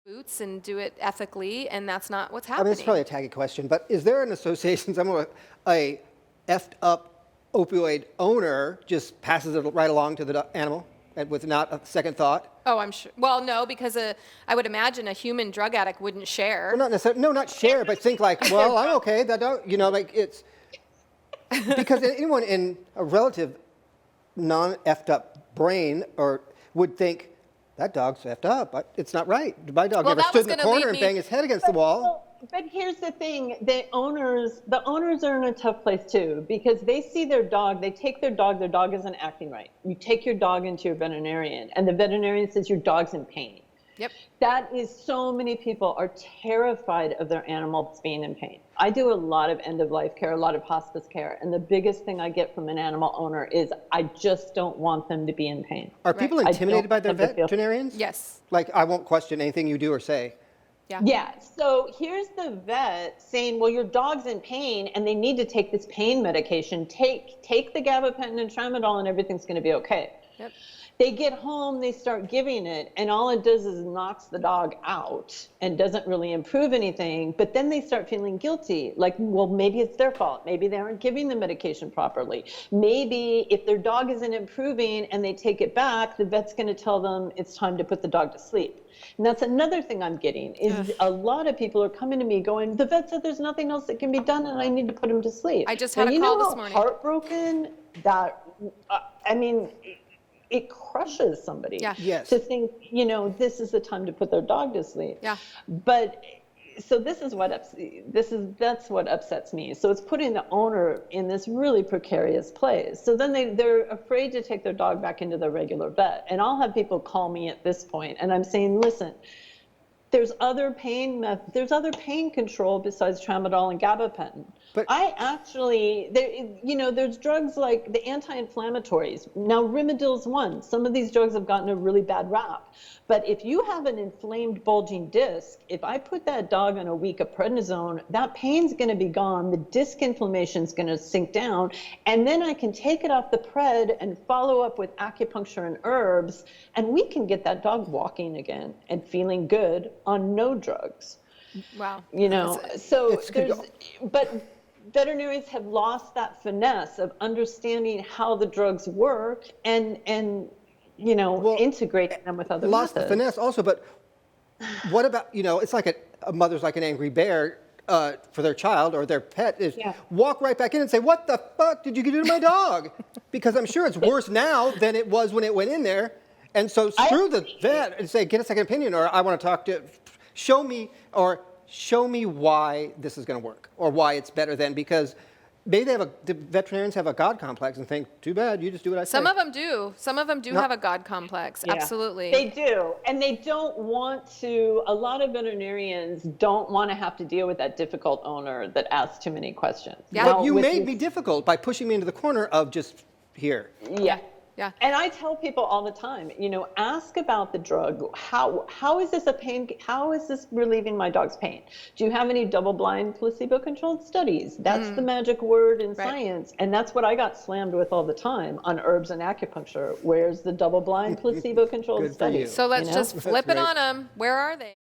boots and do it ethically, and that's not what's I mean, happening. it's probably a taggy question, but is there an association somewhere a effed up opioid owner just passes it right along to the animal and with not a second thought? Oh, I'm sure. Well, no, because I would imagine a human drug addict wouldn't share. Well, not necessarily, no, not share, but think like, well, I'm okay. That don't, like it's because anyone in a relative non-effed up brain or would think that dog's effed up, but it's not right. My dog Well, never that stood was in the gonna corner lead and me- banged his head against the wall. But here's the thing, the owners are in a tough place too, because they see their dog, they take their dog isn't acting right. You take your dog into your veterinarian, and the veterinarian says your dog's in pain. Yep. That is, so many people are terrified of their animals being in pain. I do a lot of end-of-life care, a lot of hospice care, and the biggest thing I get from an animal owner is, I just don't want them to be in pain. Are people I intimidated by their don't want them to feel- veterinarians? Yes. Like, I won't question anything you do or say. Yeah. Yeah, so here's the vet saying, well, your dog's in pain and they need to take this pain medication. Take the gabapentin and tramadol and everything's going to be okay. Yep. They get home, they start giving it, and all it does is knocks the dog out and doesn't really improve anything. But then they start feeling guilty, like, well, maybe it's their fault. Maybe they aren't giving the medication properly. Maybe if their dog isn't improving and they take it back, the vet's going to tell them it's time to put the dog to sleep. And that's another thing I'm getting is a lot of people are coming to me going, the vet said there's nothing else that can be done and I need to put him to sleep. I just had a call this morning. Heartbroken that, I mean, it crushes somebody Yes. to think, this is the time to put their dog to sleep. Yeah. But so that's what upsets me. So it's putting the owner in this really precarious place. So then they're afraid to take their dog back into their regular vet. And I'll have people call me at this point and I'm saying, listen, there's other pain control besides tramadol and gabapentin. But there's drugs like the anti-inflammatories. Now, Rimadyll's one. Some of these drugs have gotten a really bad rap. But if you have an inflamed bulging disc, if I put that dog on a week of prednisone, that pain's going to be gone. The disc inflammation's going to sink down. And then I can take it off the pred and follow up with acupuncture and herbs. And we can get that dog walking again and feeling good on no drugs. Wow. But veterinarians have lost that finesse of understanding how the drugs work and integrating them with other lost methods. the finesse also, but what about, it's like a mother's like an angry bear for their child or their pet is walk right back in and say, what the fuck did you do to my dog? Because I'm sure it's worse now than it was when it went in there. And so screw the vet and say, get a second opinion, or I want to talk to, show me why this is going to work or why it's better than, because maybe the veterinarians have a God complex and think, too bad, you just do what I say. Some of them do. Some of them do have a God complex. Yeah. Absolutely. They do. And they don't want to, a lot of veterinarians don't want to have to deal with that difficult owner that asks too many questions. Yeah. But you made me difficult by pushing me into the corner of just here. Yeah. Yeah. And I tell people all the time, ask about the drug. How is this how is this relieving my dog's pain? Do you have any double-blind placebo-controlled studies? That's the magic word in science. And that's what I got slammed with all the time on herbs and acupuncture. Where's the double-blind placebo-controlled studies? So let's just flip it That's on them. Where are they?